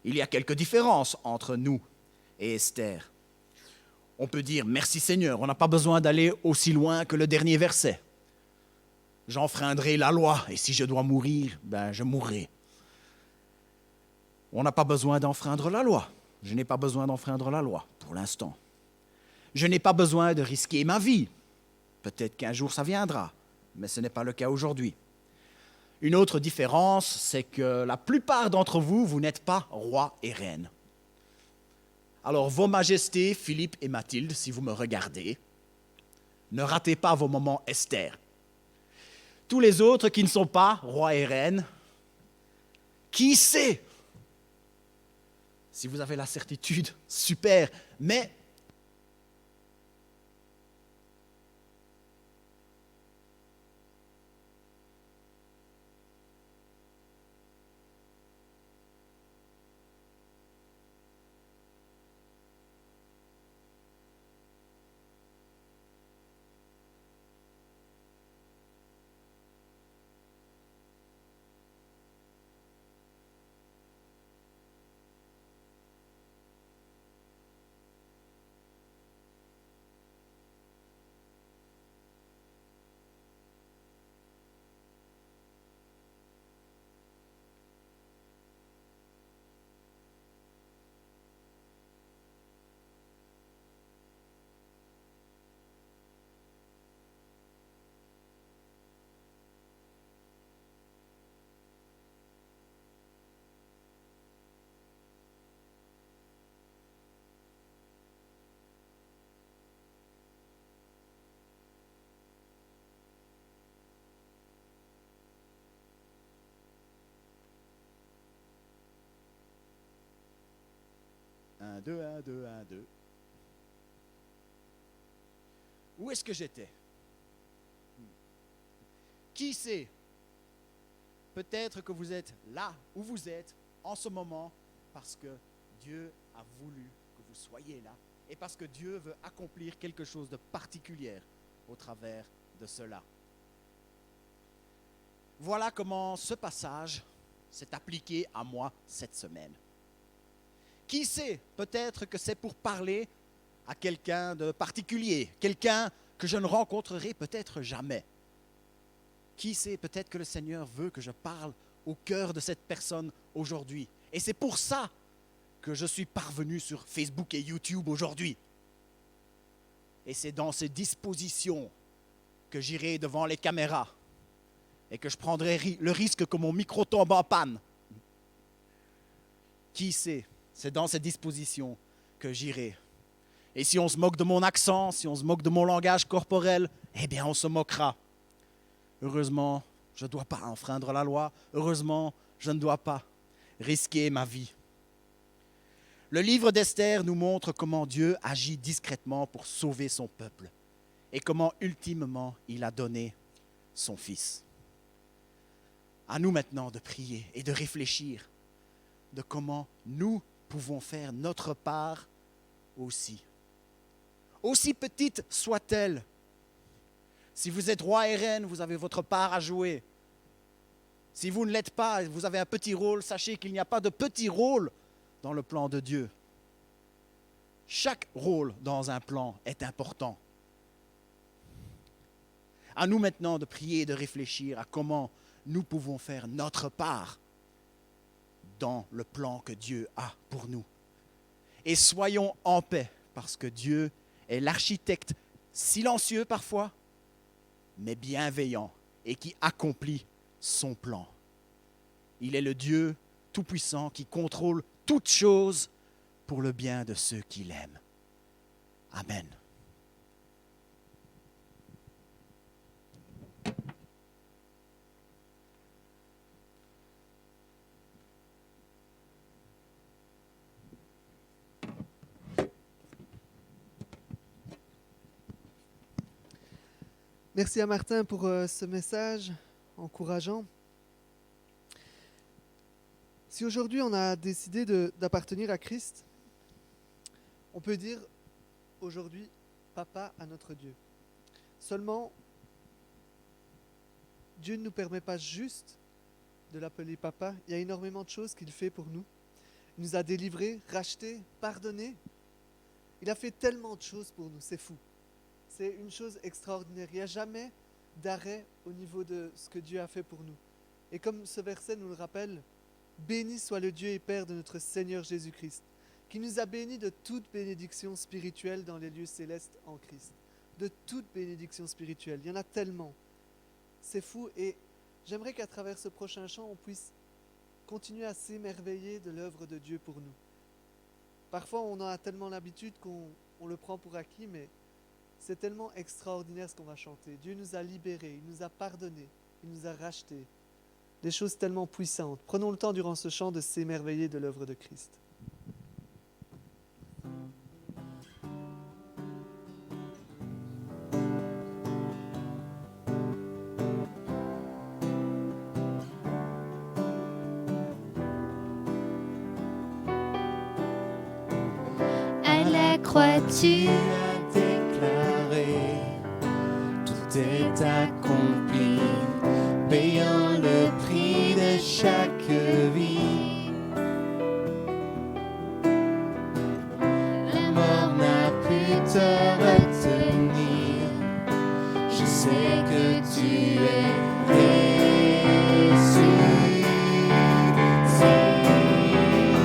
Il y a quelques différences entre nous et Esther. On peut dire « Merci Seigneur », on n'a pas besoin d'aller aussi loin que le dernier verset. J'enfreindrai la loi, et si je dois mourir, je mourrai. On n'a pas besoin d'enfreindre la loi. Je n'ai pas besoin d'enfreindre la loi, pour l'instant. Je n'ai pas besoin de risquer ma vie. Peut-être qu'un jour ça viendra, mais ce n'est pas le cas aujourd'hui. Une autre différence, c'est que la plupart d'entre vous, vous n'êtes pas roi et reine. Alors, vos majestés, Philippe et Mathilde, si vous me regardez, ne ratez pas vos moments Esther. Tous les autres qui ne sont pas roi et reine, qui sait? Si vous avez la certitude, super, mais un, deux, un, deux, un, deux. Où est-ce que j'étais? Qui sait? Peut-être que vous êtes là où vous êtes en ce moment parce que Dieu a voulu que vous soyez là et parce que Dieu veut accomplir quelque chose de particulier au travers de cela. Voilà comment ce passage s'est appliqué à moi cette semaine. Qui sait, peut-être que c'est pour parler à quelqu'un de particulier, quelqu'un que je ne rencontrerai peut-être jamais. Qui sait, peut-être que le Seigneur veut que je parle au cœur de cette personne aujourd'hui. Et c'est pour ça que je suis parvenu sur Facebook et YouTube aujourd'hui. Et c'est dans ces dispositions que j'irai devant les caméras et que je prendrai le risque que mon micro tombe en panne. Qui sait? C'est dans ces dispositions que j'irai. Et si on se moque de mon accent, si on se moque de mon langage corporel, eh bien on se moquera. Heureusement, je ne dois pas enfreindre la loi. Heureusement, je ne dois pas risquer ma vie. Le livre d'Esther nous montre comment Dieu agit discrètement pour sauver son peuple et comment ultimement il a donné son Fils. À nous maintenant de prier et de réfléchir de comment nous pouvons faire notre part aussi. Aussi petite soit-elle. Si vous êtes roi et reine, vous avez votre part à jouer. Si vous ne l'êtes pas, vous avez un petit rôle, sachez qu'il n'y a pas de petit rôle dans le plan de Dieu. Chaque rôle dans un plan est important. À nous maintenant de prier et de réfléchir à comment nous pouvons faire notre part dans le plan que Dieu a pour nous. Et soyons en paix, parce que Dieu est l'architecte silencieux parfois, mais bienveillant et qui accomplit son plan. Il est le Dieu tout-puissant qui contrôle toutes choses pour le bien de ceux qui l'aiment. Amen. Merci à Martin pour ce message encourageant. Si aujourd'hui on a décidé d'appartenir à Christ, on peut dire aujourd'hui papa à notre Dieu. Seulement, Dieu ne nous permet pas juste de l'appeler papa. Il y a énormément de choses qu'il fait pour nous. Il nous a délivrés, rachetés, pardonnés. Il a fait tellement de choses pour nous, c'est fou. C'est une chose extraordinaire. Il n'y a jamais d'arrêt au niveau de ce que Dieu a fait pour nous. Et comme ce verset nous le rappelle, béni soit le Dieu et Père de notre Seigneur Jésus-Christ, qui nous a bénis de toute bénédiction spirituelle dans les lieux célestes en Christ. De toute bénédiction spirituelle. Il y en a tellement. C'est fou. Et j'aimerais qu'à travers ce prochain chant, on puisse continuer à s'émerveiller de l'œuvre de Dieu pour nous. Parfois, on a tellement l'habitude qu'on le prend pour acquis, mais c'est tellement extraordinaire ce qu'on va chanter. Dieu nous a libérés, il nous a pardonnés, il nous a rachetés. Des choses tellement puissantes. Prenons le temps durant ce chant de s'émerveiller de l'œuvre de Christ. À la croix, tu as déclaré, tout est accompli, payant le prix de chaque vie. La mort n'a pu te retenir, je sais que tu es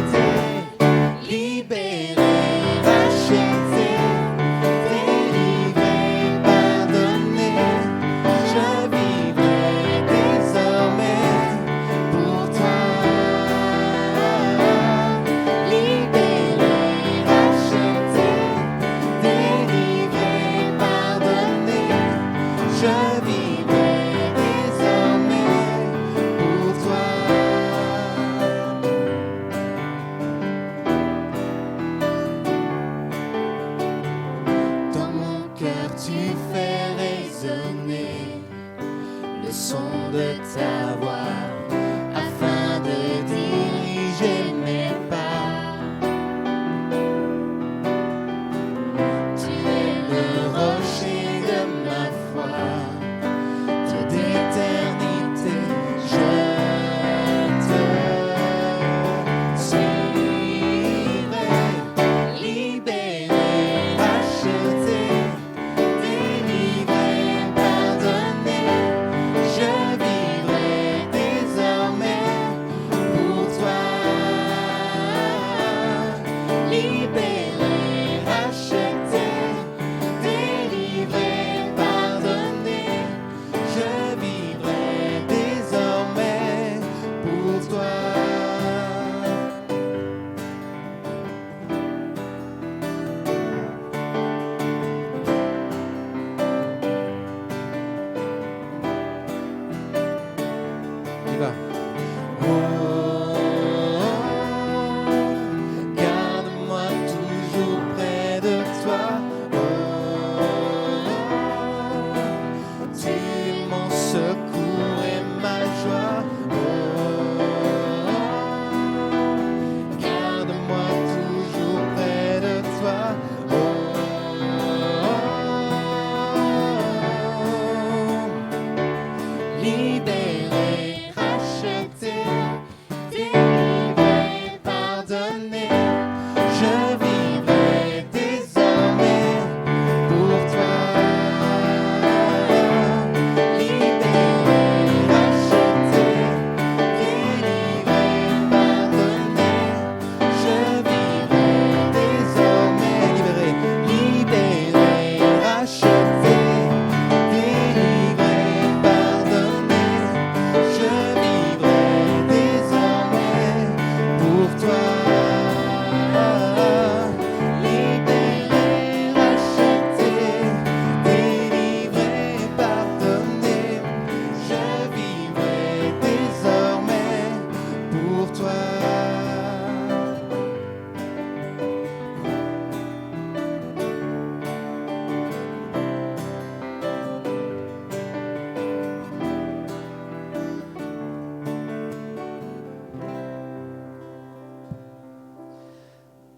ressuscité, libéré, racheté, délivré, pardonné. Je vivrai désormais pour toi. Libéré, racheté, délivré, pardonné. Je vivrai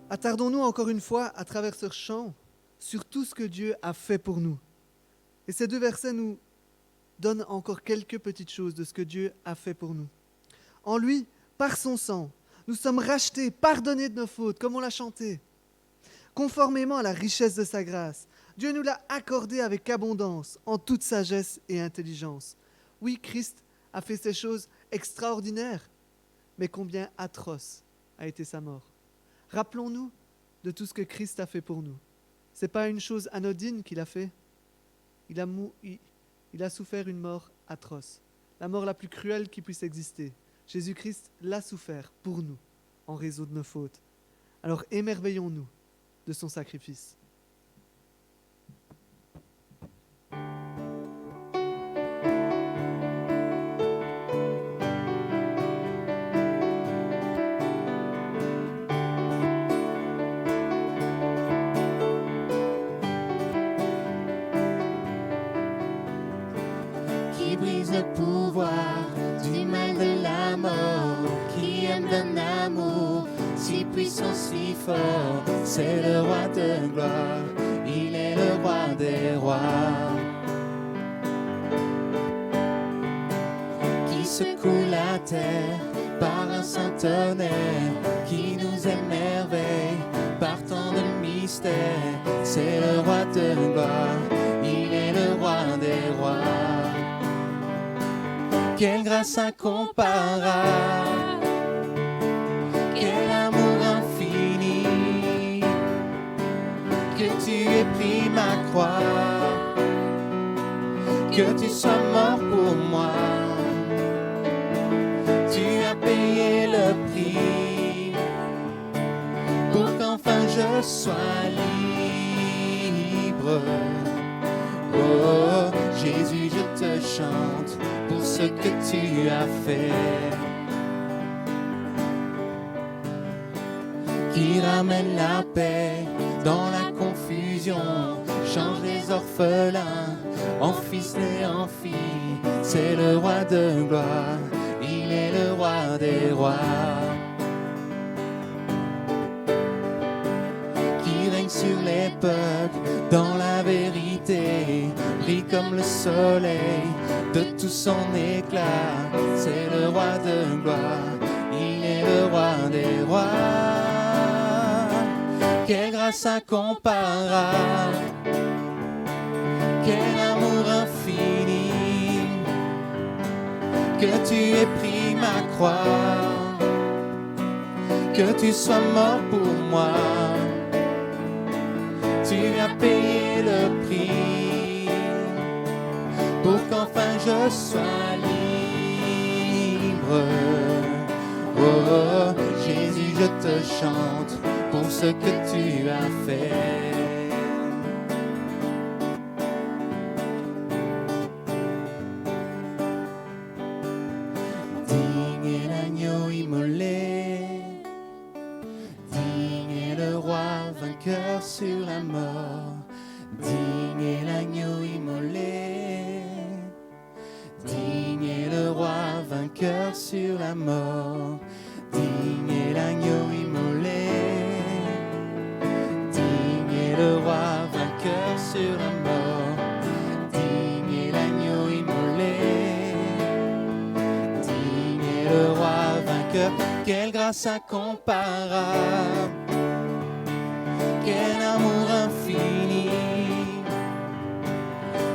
Attardons-nous encore une fois à travers ce chant sur tout ce que Dieu a fait pour nous. Et ces 2 versets nous donnent encore quelques petites choses de ce que Dieu a fait pour nous. En lui, par son sang, nous sommes rachetés, pardonnés de nos fautes, comme on l'a chanté. Conformément à la richesse de sa grâce, Dieu nous l'a accordé avec abondance, en toute sagesse et intelligence. Oui, Christ a fait ces choses extraordinaires, mais combien atroce a été sa mort. Rappelons-nous de tout ce que Christ a fait pour nous. Ce n'est pas une chose anodine qu'il a fait. Il a souffert une mort atroce, la mort la plus cruelle qui puisse exister. Jésus-Christ l'a souffert pour nous, en raison de nos fautes. Alors émerveillons-nous de son sacrifice. Qui brise le pouvoir du mal de la mort, qui aime d'un amour si puissant, si fort. C'est le roi de gloire, il est le roi des rois. Qui secoue la terre par un saint tonnerre, qui nous émerveille par tant de mystères. C'est le roi de gloire, il est le roi des rois. Quelle grâce incomparable, quel amour infini, que tu aies pris ma croix, que tu sois mort pour moi. Tu as payé le prix pour qu'enfin je sois libre. Oh Jésus, je te chante pour ce que tu as fait, qui ramène la paix dans la confusion, change les orphelins en fils et en filles. C'est le roi de gloire, il est le roi des rois, qui règne sur les peuples dans la vérité, brille comme le soleil de tout son éclat. C'est le roi de gloire, il est le roi des rois. Quelle grâce incomparable, quel amour infini, que tu aies pris ma croix, que tu sois mort pour moi. Tu as payé le prix pour qu'enfin je sois libre. Oh Jésus, je te chante pour ce que tu as fait. Digne est l'agneau immolé, digne est le roi vainqueur sur la mort. Digne est l'agneau immolé, digne est le roi vainqueur sur la mort. Digne est l'agneau immolé, digne est le roi vainqueur sur la mort. Digne est l'agneau immolé, digne est le roi vainqueur. Quelle grâce incomparable, quel amour infini,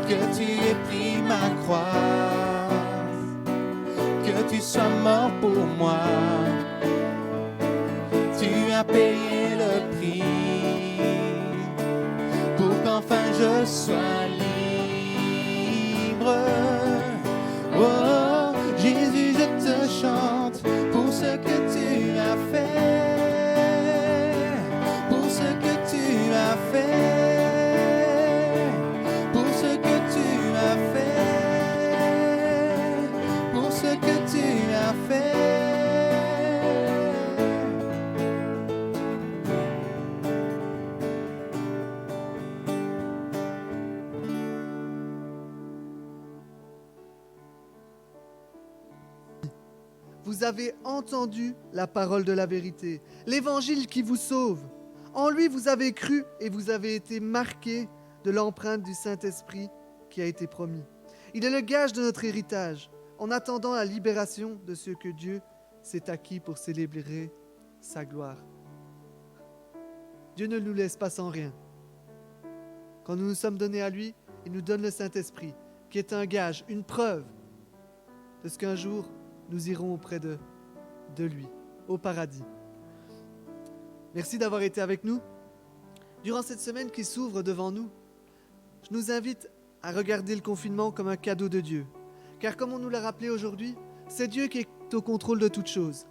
que tu aies pris ma croix, que tu sois mort pour moi. Tu as payé le prix pour qu'enfin je sois libre. Oh Jésus, je te chante pour ce que tu as fait, pour ce que tu as fait, pour ce que tu as fait, pour ce que tu as fait. Vous avez entendu la parole de la vérité, l'évangile qui vous sauve. En lui, vous avez cru et vous avez été marqués de l'empreinte du Saint-Esprit qui a été promis. Il est le gage de notre héritage, en attendant la libération de ce que Dieu s'est acquis pour célébrer sa gloire. Dieu ne nous laisse pas sans rien. Quand nous nous sommes donnés à lui, il nous donne le Saint-Esprit, qui est un gage, une preuve de ce qu'un jour nous irons auprès de lui, au paradis. Merci d'avoir été avec nous. Durant cette semaine qui s'ouvre devant nous, je nous invite à regarder le confinement comme un cadeau de Dieu. Car comme on nous l'a rappelé aujourd'hui, c'est Dieu qui est au contrôle de toutes choses.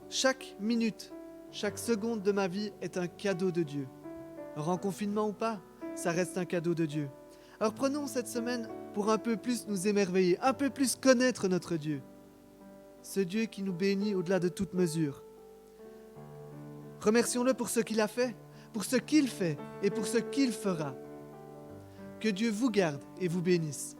Chaque minute, chaque seconde de ma vie est un cadeau de Dieu. Alors en confinement ou pas, ça reste un cadeau de Dieu. Alors prenons cette semaine pour un peu plus nous émerveiller, un peu plus connaître notre Dieu. Ce Dieu qui nous bénit au-delà de toute mesure. Remercions-le pour ce qu'il a fait, pour ce qu'il fait et pour ce qu'il fera. Que Dieu vous garde et vous bénisse.